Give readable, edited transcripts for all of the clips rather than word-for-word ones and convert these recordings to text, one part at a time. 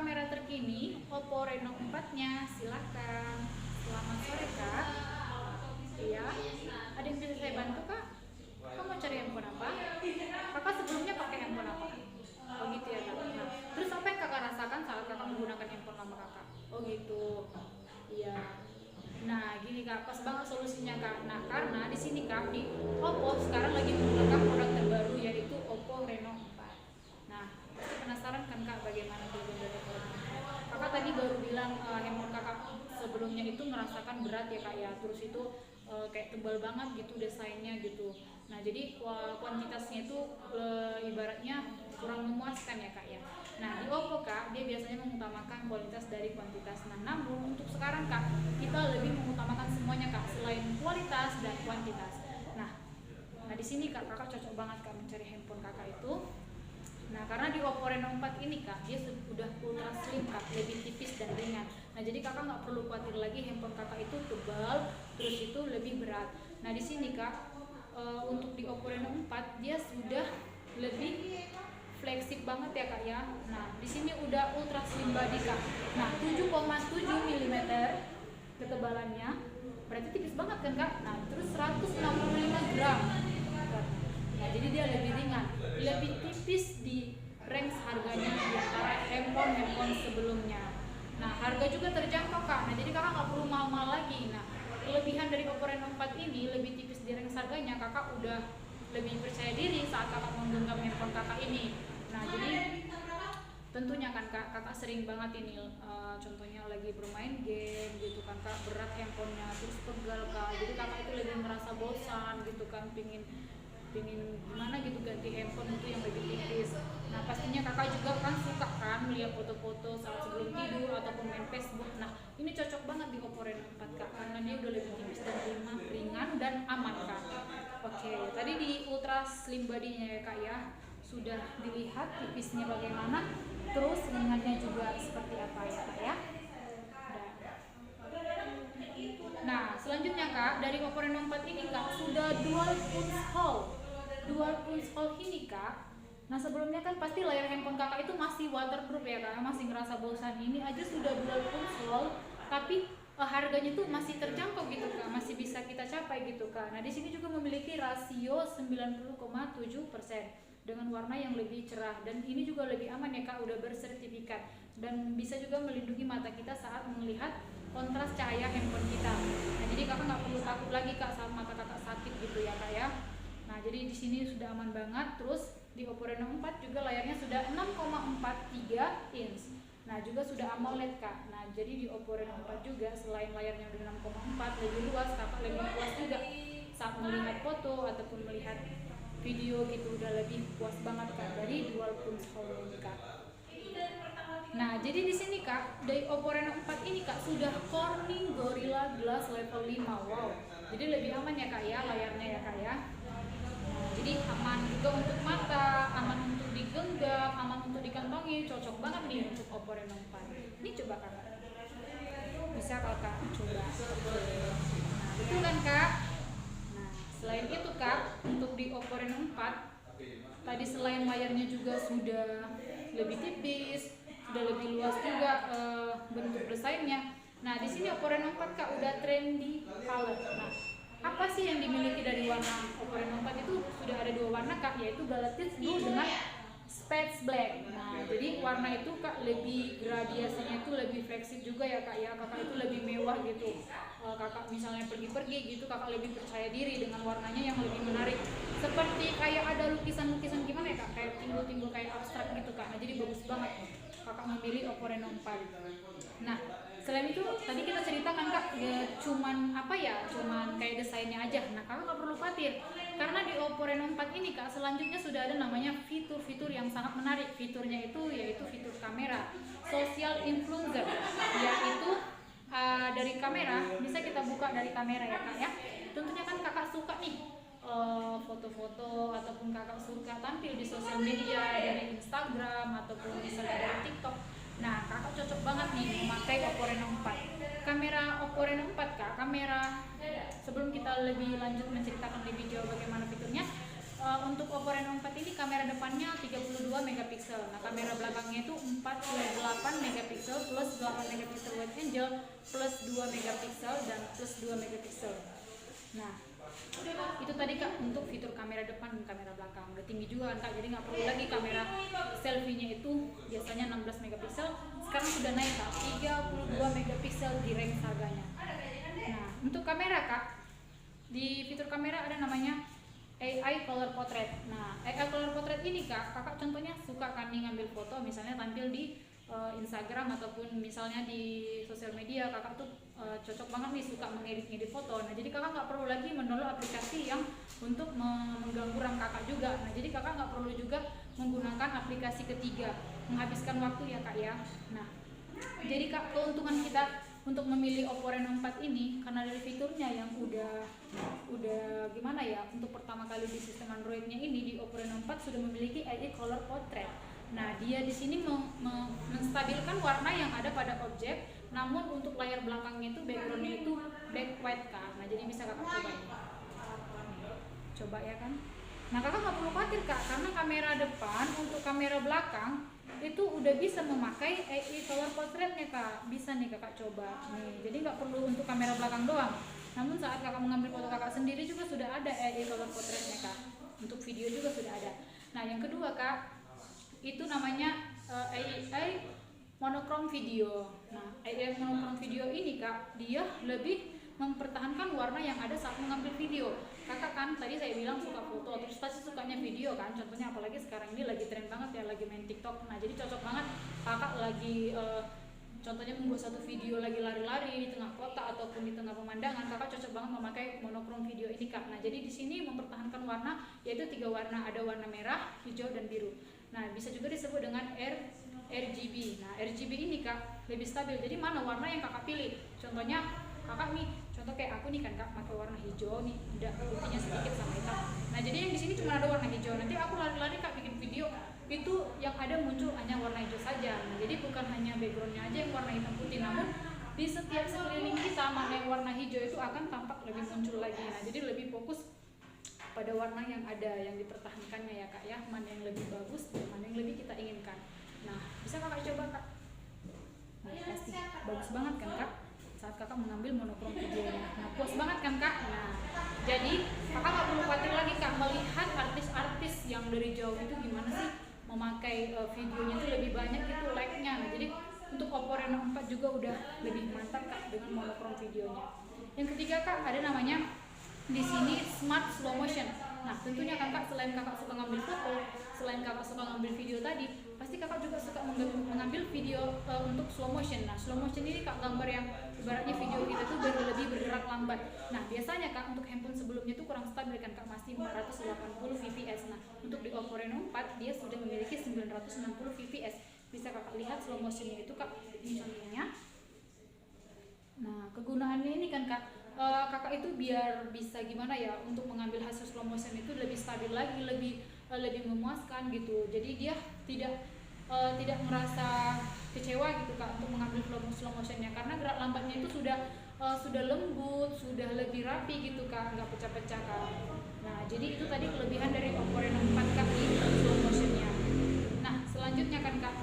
kamera terkini Oppo Reno 4-nya. Silakan. Selamat sore, Kak. Iya. Ada yang bisa saya bantu, Kak? Kak mau cari handphone apa? Kakak sebelumnya pakai handphone apa? Oh gitu ya, Kak. Nah, terus apa yang Kakak rasakan saat Kakak menggunakan handphone lama Kakak? Oh gitu. Iya. Nah, gini Kak, pas banget solusinya Kak. Nah, karena di sini Kak di Oppo sekarang lagi menggunakan produk terbaru yaitu Oppo Reno 4. Nah, pasti penasaran kan Kak bagaimana kelebihan dari produk? Kakak tadi baru bilang handphone Kakak sebelumnya itu merasakan berat ya Kak ya. Terus itu kayak tebal banget gitu desainnya gitu. Nah, jadi kuantitasnya itu ibaratnya kurang memuaskan ya Kak ya. Nah, di Oppo Kak, dia biasanya mengutamakan kualitas dari kuantitas. Nah, namun untuk sekarang Kak, kita lebih mengutamakan semuanya Kak, selain kualitas dan kuantitas. Nah, di sini Kak, Kakak cocok banget Kak mencari handphone Kakak itu. Nah, karena di Oppo Reno 4 ini Kak, dia sudah ultra slim Kak, lebih tipis dan ringan. Nah, jadi Kakak nggak perlu khawatir lagi handphone Kakak itu tebal, terus itu lebih berat. Nah, di sini Kak, untuk di Oppo Reno 4 dia sudah lebih fleksib banget ya Kak ya. Nah, di sini udah ultra slim body Kak. Nah, 7,7 mm ketebalannya. Berarti tipis banget kan Kak? Nah, terus 165 gram. Nah, jadi dia lebih ringan, lebih tipis di range harganya di antara handphone sebelumnya. Nah, harga juga terjangkau Kak. Nah, jadi Kakak nggak perlu mahal-mahal lagi. Nah, kelebihan dari Oppo Reno 4 ini lebih tipis di range harganya. Kakak udah lebih percaya diri saat Kakak menggenggam handphone Kakak ini. Nah, jadi tentunya kan Kak, Kakak sering banget ini contohnya lagi bermain game gitu kan Kak, berat handphonenya terus pegal Kak. Jadi Kakak itu lebih merasa bosan gitu kan, pingin gimana gitu ganti handphone itu yang lebih tipis. Nah, pastinya Kakak juga kan suka kan melihat foto-foto saat sebelum tidur ataupun main Facebook. Nah, ini cocok banget di Oppo Reno 4 Kak, karena dia udah lebih tipis dan ringan dan aman Kak. Oke, tadi di ultra slim body-nya ya Kak ya, sudah dilihat tipisnya bagaimana, terus ringannya juga seperti apa ya Kak ya. Nah, selanjutnya Kak, dari Oppo Reno 4 ini Kak sudah dual punch hole ini Kak. Nah, sebelumnya kan pasti layar handphone Kakak itu masih waterproof ya Kak, masih ngerasa bosan. Ini aja sudah dual punch hole, tapi harganya tuh masih terjangkau gitu Kak, masih bisa kita capai gitu Kak. Nah, di sini juga memiliki rasio 90,7% dengan warna yang lebih cerah, dan ini juga lebih aman ya Kak, udah bersertifikat dan bisa juga melindungi mata kita saat melihat kontras cahaya handphone kita. Nah, jadi Kakak nggak perlu takut lagi Kak saat mata Kakak sakit gitu ya Kak ya. Nah, jadi di sini sudah aman banget. Terus di Oppo Reno 4 juga layarnya sudah 6,43 inch. Nah, juga sudah AMOLED Kak. Nah, jadi di Oppo Reno 4 juga selain layarnya udah 6,4 lebih luas, Kakak lebih puas juga saat melihat foto ataupun melihat video gitu, udah lebih puas banget Kak dari dual punch hole ini Kak. Nah, jadi di sini Kak, dari Oppo Reno 4 ini Kak sudah Corning Gorilla Glass level 5. Wow. Jadi lebih aman ya Kak ya layarnya ya Kak ya. Nah, jadi aman juga untuk mata, aman untuk digenggam, aman untuk dikantongi, cocok banget nih untuk Oppo Reno 4. Ini coba Kakak. Bisa Kakak coba. Nah, betul kan Kak? Nah, selain itu Kak, untuk di Oppo Reno 4 tadi selain layarnya juga sudah lebih tipis, sudah lebih luas juga bentuk desainnya. Nah, di sini Oppo Reno 4 Kak udah trendy color. Nah, apa sih yang dimiliki dari warna Oppo Reno 4 itu? Sudah ada dua warna Kak, yaitu Galaxy Blue dengan Space Black. Nah, jadi warna itu Kak lebih gradiasinya itu lebih fleksib juga ya Kak ya. Kakak itu lebih mewah gitu. Kakak misalnya pergi-pergi gitu, Kakak lebih percaya diri dengan warnanya yang lebih menarik. Seperti kayak ada lukisan-lukisan gimana ya Kak? Kayak timbul-timbul kayak abstrak gitu Kak. Nah, jadi bagus banget Kakak memilih Oppo Reno 4. Nah, selain itu tadi kita ceritakan Kak, ya cuman kayak desainnya aja. Nah, Kakak nggak perlu khawatir karena di Oppo Reno 4 ini Kak selanjutnya sudah ada namanya fitur-fitur yang sangat menarik. Fiturnya itu yaitu fitur kamera social influencer, yaitu dari kamera bisa kita buka dari kamera ya Kak ya. Tentunya kan Kakak suka nih foto-foto ataupun Kakak suka tampil di sosial media dari Instagram ataupun misalnya dari TikTok. Nah, Kakak cocok banget nih memakai Oppo Reno 4. Kamera Oppo Reno 4 Kak, kamera sebelum kita lebih lanjut menceritakan lebih jauh bagaimana fiturnya, untuk Oppo Reno 4 ini kamera depannya 32 megapiksel. Nah, kamera belakangnya itu 48 megapiksel plus 8 megapiksel wide angle plus 2 megapiksel dan plus 2 megapiksel. Nah, itu tadi Kak untuk fitur kamera depan dan kamera belakang. Udah tinggi juga kan Kak, jadi nggak perlu lagi kamera selfie-nya itu biasanya 16 megapiksel, sekarang sudah naik Kak 32 megapiksel di range harganya. Nah, untuk kamera Kak, di fitur kamera ada namanya AI Color Portrait. Nah, AI Color Portrait ini kakak contohnya suka kan nih ngambil foto, misalnya tampil di Instagram ataupun misalnya di sosial media, kakak tuh cocok banget nih suka mengedit foto. Nah, jadi kakak nggak perlu lagi mendownload aplikasi yang untuk mengganggu RAM kakak juga. Nah, jadi kakak nggak perlu juga menggunakan aplikasi ketiga, menghabiskan waktu ya Kak ya. Nah, jadi Kak, keuntungan kita untuk memilih Oppo Reno 4 ini karena dari fiturnya yang udah gimana ya, untuk pertama kali di sistem Androidnya ini di Oppo Reno 4 sudah memiliki AI Color Portrait. Nah, dia di sini menstabilkan warna yang ada pada objek, namun untuk layar belakangnya itu backgroundnya itu black white Kak. Nah, jadi bisa kakak coba ini. Coba ya kan. Nah, kakak nggak perlu khawatir Kak, karena kamera depan untuk kamera belakang itu udah bisa memakai AI Color Portrait-nya Kak. Bisa nih kakak coba nih, jadi nggak perlu untuk kamera belakang doang, namun saat kakak mengambil foto kakak sendiri juga sudah ada AI Color Portrait-nya Kak. Untuk video juga sudah ada. Nah, yang kedua Kak, itu namanya AI monochrome video. Nah, AI monochrome video ini Kak, dia lebih mempertahankan warna yang ada saat mengambil video. Kakak kan tadi saya bilang suka foto, terus pasti sukanya video kan, contohnya apalagi sekarang ini lagi tren banget ya, lagi main TikTok. Nah, jadi cocok banget kakak lagi contohnya membuat satu video lagi lari-lari di tengah kota ataupun di tengah pemandangan, kakak cocok banget memakai monochrome video ini Kak. Nah, jadi di sini mempertahankan warna yaitu 3 warna, ada warna merah, hijau dan biru. Nah, bisa juga disebut dengan RGB. Nah, RGB ini Kak lebih stabil. Jadi mana warna yang kakak pilih? Contohnya kakak nih, contoh kayak aku nih kan Kak pakai warna hijau nih, udah putihnya sedikit sama hitam. Nah, jadi yang di sini cuma ada warna hijau. Nanti aku lari-lari Kak bikin video itu yang ada muncul hanya warna hijau saja. Nah, jadi bukan hanya backgroundnya aja yang warna hitam putih, namun di setiap sekeliling kita mana yang warna hijau itu akan tampak lebih muncul lagi. Nah, jadi lebih fokus pada warna yang ada, yang dipertahankannya ya Kak ya, mana yang lebih bagus, mana yang lebih kita inginkan. Nah, bisa kakak coba Kak. Nah, pasti bagus banget kan Kak saat kakak mengambil monokrom videonya. Nah, puas banget kan Kak. Nah, jadi kakak gak perlu khawatir lagi Kak melihat artis-artis yang dari jauh itu gimana sih memakai videonya itu lebih banyak gitu like-nya. Nah, jadi untuk Oppo Reno 4 juga udah lebih mantap Kak dengan monokrom videonya. Yang ketiga Kak, ada namanya di sini Smart Slow Motion. Nah, tentunya kakak selain kakak suka ngambil foto, selain kakak suka ngambil video tadi, pasti kakak juga suka mengambil video untuk slow motion. Nah, slow motion ini Kak gambar yang ibaratnya video kita tuh lebih bergerak lambat. Nah, biasanya Kak untuk handphone sebelumnya tuh kurang stabil kan Kak, masih 480 fps. Nah, untuk di Oppo Reno 4 dia sudah memiliki 960 fps. Bisa kakak lihat slow motionnya itu Kak, ini contohnya. Nah, kegunaannya ini kan Kak, kakak itu biar bisa gimana ya, untuk mengambil hasil slow motion itu lebih stabil lagi, lebih memuaskan gitu. Jadi dia tidak merasa kecewa gitu Kak untuk mengambil slow motionnya, karena gerak lambatnya itu sudah lembut, sudah lebih rapi gitu Kak, nggak pecah-pecah Kak. Nah, jadi itu tadi kelebihan dari Oppo Reno 4 Kak di slow motionnya. Nah, selanjutnya kan Kak,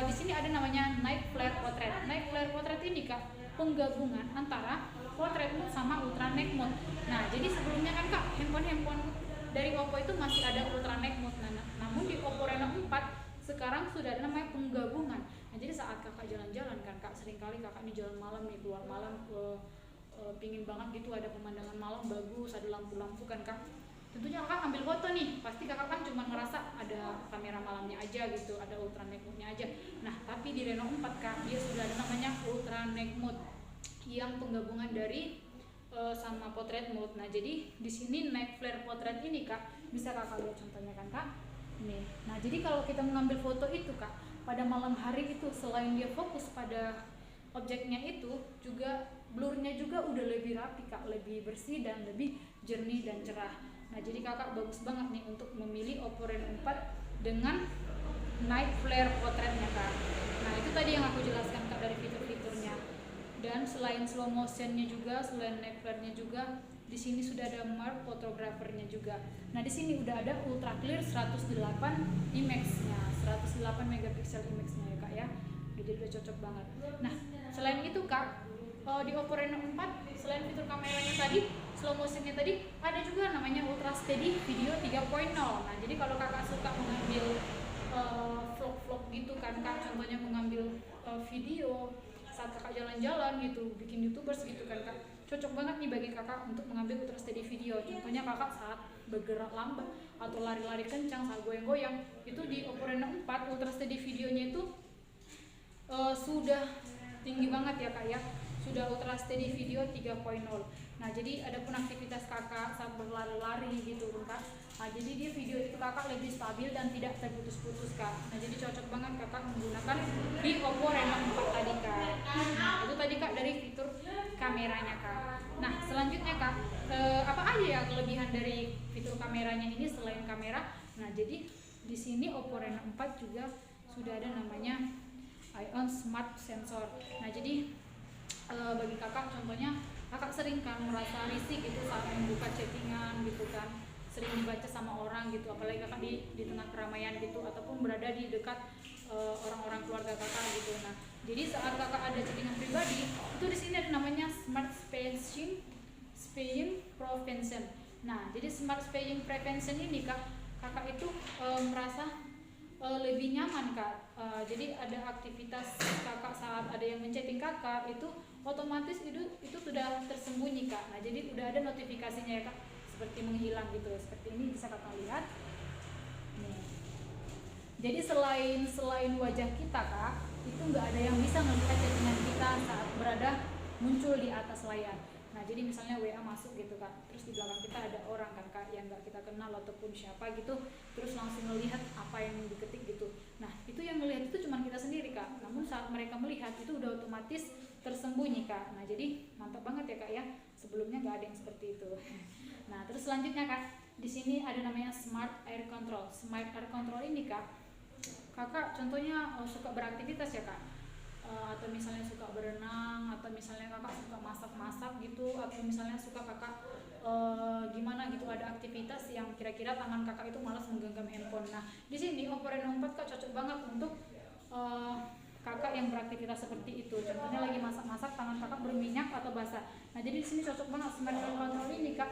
di sini ada namanya Night Flare Portrait. Night Flare Portrait ini Kak penggabungan antara portrait mode sama ultra night mode. Nah, jadi sebelumnya kan Kak handphone dari Oppo itu masih ada ultra night mode. Nah, namun di Oppo Reno 4 sekarang sudah ada namanya penggabungan. Nah, jadi saat kakak jalan-jalan kan Kak, seringkali kakak nih jalan malam nih, keluar malam pingin banget gitu ada pemandangan malam bagus, ada lampu-lampu kan Kak. Tentunya kakak ambil foto nih, pasti kakak kan cuma ngerasa ada kamera malamnya aja gitu, ada ultra night mode-nya aja. Nah, tapi di Reno 4 Kak, dia sudah ada namanya ultra night mode yang penggabungan dari sama portrait mode. Nah, jadi di sini night flare portrait ini Kak, bisa kakak lihat contohnya kan Kak. Nih. Nah, jadi kalau kita mengambil foto itu Kak, pada malam hari itu selain dia fokus pada objeknya itu, juga blurnya juga udah lebih rapi Kak, lebih bersih dan lebih jernih dan cerah. Nah, jadi kakak bagus banget nih untuk memilih Oppo Reno 4 dengan night flare portraitnya Kak. Nah, itu tadi yang aku jelaskan Kak dari fitur-fiturnya. Dan selain slow motionnya juga, selain night flare-nya juga, Di sini sudah ada mark fotografernya juga. Nah, di sini udah ada ultra clear 108 IMEX-nya, 108 megapiksel IMEX-nya ya Kak ya. Jadi udah cocok banget. Nah, selain itu Kak, di Oppo Reno 4 selain fitur kameranya tadi, slow motionnya tadi, ada juga namanya ultra steady video 3.0. Nah, jadi kalau Kakak suka mengambil vlog-vlog gitu kan Kak, contohnya mengambil video saat Kakak jalan-jalan gitu, bikin YouTubers gitu kan Kak, cocok banget nih bagi Kakak untuk mengambil ultra steady video. Contohnya Kakak saat bergerak lambat atau lari-lari kencang, saat goyang-goyang, itu di Oppo Reno 4 ultra steady videonya itu sudah tinggi banget ya Kak ya, sudah ultra steady video 3.0. Nah, jadi ada pun aktivitas Kakak saat berlari-lari gitu kan Kak. Nah, jadi dia video itu Kakak lebih stabil dan tidak terputus-putus Kak. Nah, jadi cocok banget Kakak menggunakan di Oppo Reno 4 tadi Kak. Nah, itu tadi Kak dari fitur kameranya Kak. Nah, selanjutnya Kak, apa aja ya kelebihan dari fitur kameranya ini selain kamera? Nah, jadi di sini Oppo Reno 4 juga sudah ada namanya Ion Smart Sensor. Nah, jadi bagi Kakak contohnya Kakak sering kan merasa risih gitu saat membuka chattingan gitu kan, sering dibaca sama orang gitu, apalagi Kakak di tengah keramaian gitu ataupun berada di dekat orang-orang keluarga Kakak gitu. Nah, jadi saat Kakak ada chattingan pribadi, itu di sini ada namanya Smart Spacing Prevention. Nah, jadi Smart Spacing Prevention ini Kakak itu merasa lebih nyaman Kak. Jadi ada aktivitas Kakak saat ada yang menchatting Kakak itu otomatis itu sudah tersembunyi Kak. Nah, jadi udah ada notifikasinya ya Kak, seperti menghilang gitu. Seperti ini bisa Kakak lihat. Nih. Jadi selain wajah kita Kak, itu nggak ada yang bisa melihat chattingan kita saat berada muncul di atas layar. Nah, jadi misalnya WA masuk gitu Kak, terus di belakang kita ada orang kan Kak yang nggak kita kenal ataupun siapa gitu, terus langsung melihat apa yang diketik gitu. Nah, itu yang melihat itu cuma kita sendiri Kak, namun saat mereka melihat itu udah otomatis tersembunyi Kak. Nah, jadi mantap banget ya Kak ya, sebelumnya nggak ada yang seperti itu. Nah, terus selanjutnya Kak, di sini ada namanya Smart Air Control. Smart Air Control ini Kak, Kakak contohnya suka beraktivitas ya Kak, atau misalnya suka berenang, atau misalnya Kakak suka masak-masak gitu, atau misalnya suka Kakak gimana gitu, ada aktivitas yang kira-kira tangan Kakak itu malas menggenggam handphone. Nah, di sini Oppo Reno 4 Kak cocok banget untuk Kakak yang beraktivitas seperti itu. Contohnya lagi masak-masak, tangan Kakak berminyak atau basah. Nah, jadi di sini cocok banget Smart Air Control ini Kak,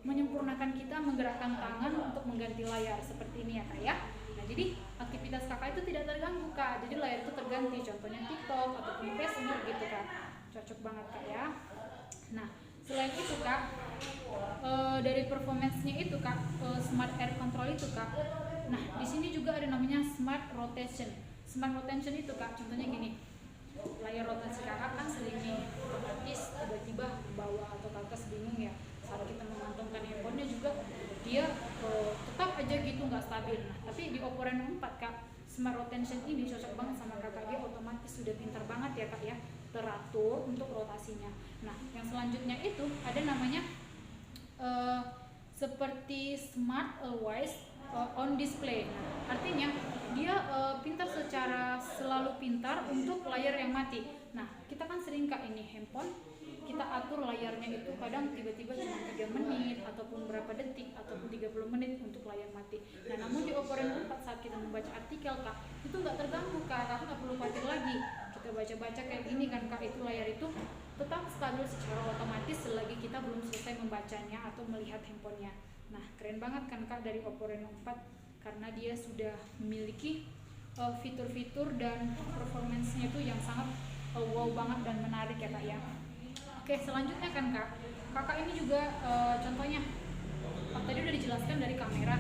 menyempurnakan kita menggerakkan tangan untuk mengganti layar seperti ini ya Kak ya. Nah, jadi aktivitas Kakak itu tidak terganggu Kak, jadi layar itu terganti, contohnya TikTok ataupun Facebook gitu Kak. Cocok banget Kak ya. Nah, selain itu Kak, dari performance-nya itu Kak, Smart Air Control itu Kak, nah di sini juga ada namanya Smart Rotation. Smart Rotation itu Kak, contohnya gini, layar rotasi Kakak kan sering nih, otomatis tiba-tiba bawah atau ke atas bingung ya, saat kita memantulkan handphonenya juga dia tetap aja gitu nggak stabil. Nah, tapi di Oppo Reno 4 Kak, Smart Rotation ini cocok banget sama Kakak, dia otomatis sudah pintar banget ya Kak ya, teratur untuk rotasinya. Nah, yang selanjutnya itu ada namanya seperti Smart Always on Display. Nah, artinya dia pintar secara selalu pintar untuk layar yang mati. Nah, kita kan sering Kak ini handphone kita atur layarnya itu kadang tiba-tiba cuma 3 menit ataupun berapa detik ataupun 30 menit untuk layar mati. Nah, namun di Oppo Reno 4 saat kita membaca artikel Kak, itu nggak terganggu Kak, Kakak nggak perlu khawatir lagi. Kita baca-baca kayak gini kan Kak, itu layar itu tetap stabil secara otomatis selagi kita belum selesai membacanya atau melihat handphonenya. Nah, keren banget kan Kak dari Oppo Reno 4 karena dia sudah memiliki fitur-fitur dan performance-nya itu yang sangat wow banget dan menarik ya Kak ya. Oke, selanjutnya kan Kak, Kakak ini juga contohnya tadi udah dijelaskan dari kamera,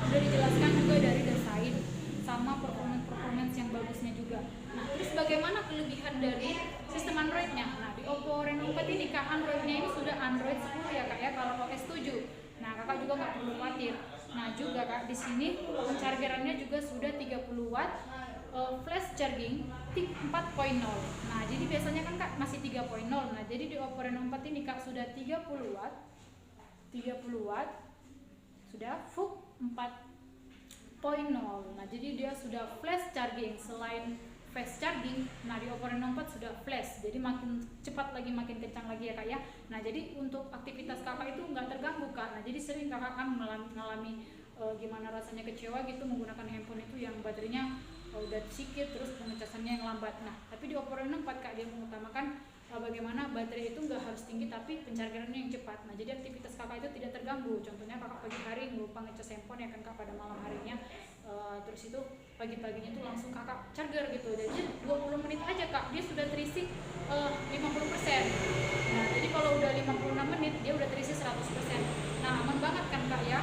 udah dijelaskan juga dari desain sama performance yang bagusnya juga. Nah, terus bagaimana kelebihan dari sistem Android-nya? Nah, di Oppo Reno 4 ini Kak, Android-nya ini sudah Android 10 ya Kak ya, kalau OS 7. Nah, Kakak juga nggak perlu khawatir. Nah, juga Kak, di sini chargerannya juga sudah 30 watt, flash charging 4.0. Nah, jadi biasanya kan Kak masih 3.0. Nah, jadi di Oppo Reno 4 ini Kak sudah 30 watt. Sudah FUK 4.0. Nah, jadi dia sudah flash charging. Selain fast charging. Nah di Oppo Reno 4 sudah flash, jadi makin cepat lagi, makin kencang lagi ya kak ya. Nah jadi untuk aktivitas kakak itu nggak terganggu kak. Nah jadi sering kakak kan mengalami gimana rasanya kecewa gitu menggunakan handphone itu yang baterainya udah sedikit, terus pengecasannya yang lambat. Nah tapi di Oppo Reno 4 kak dia mengutamakan bagaimana baterai itu nggak harus tinggi tapi penchargerannya yang cepat. Nah jadi aktivitas kakak itu tidak terganggu. Contohnya kakak pagi hari lupa ngecas handphone ya kan kak pada malam harinya, terus itu pagi-paginya tuh langsung kakak charger gitu. Jadi 20 menit aja kak dia sudah terisi 50%. Nah jadi kalau udah 56 menit dia udah terisi 100%. Nah aman banget kan kak ya.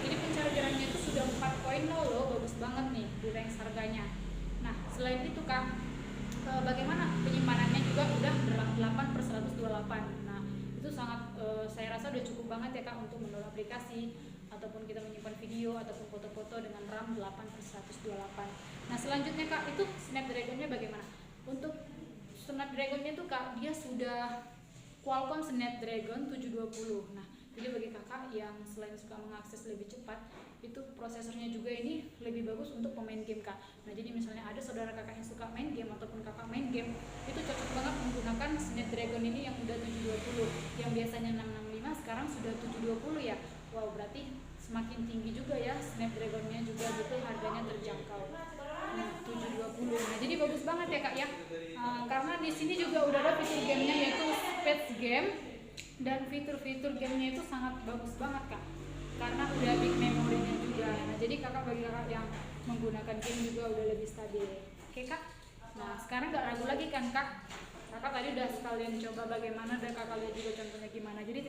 Jadi penchargerannya itu sudah 4.0 loh, bagus banget nih di range harganya. Nah selain itu kak, bagaimana penyimpanannya juga udah 8/128. Nah itu sangat saya rasa udah cukup banget ya kak untuk mendownload aplikasi ataupun kita menyimpan video ataupun foto-foto dengan RAM 8/128. Nah selanjutnya kak, itu Snapdragon-nya bagaimana? Untuk Snapdragon-nya tuh kak dia sudah Qualcomm Snapdragon 720. Nah jadi bagi kakak yang selain suka mengakses lebih cepat, itu prosesornya juga ini lebih bagus untuk pemain game kak. Nah jadi misalnya ada saudara kakak yang suka main game ataupun kakak main game, itu cocok banget menggunakan Snapdragon ini yang udah 720. Yang biasanya 665 sekarang sudah 720 ya. Wow berarti semakin tinggi juga ya Snapdragon-nya juga gitu, harganya terjangkau. Nah 720. Nah jadi bagus banget ya kak ya. Karena di sini juga udah ada fitur gamenya yaitu Speed Game, dan fitur-fitur gamenya itu sangat bagus banget kak, karena udah big memorinya juga. Nah jadi bagi kakak yang menggunakan game juga udah lebih stabil. Oke kak, nah sekarang nggak ragu lagi kan kak, kakak tadi udah sekalian coba bagaimana dan kakak lihat juga contohnya gimana. Jadi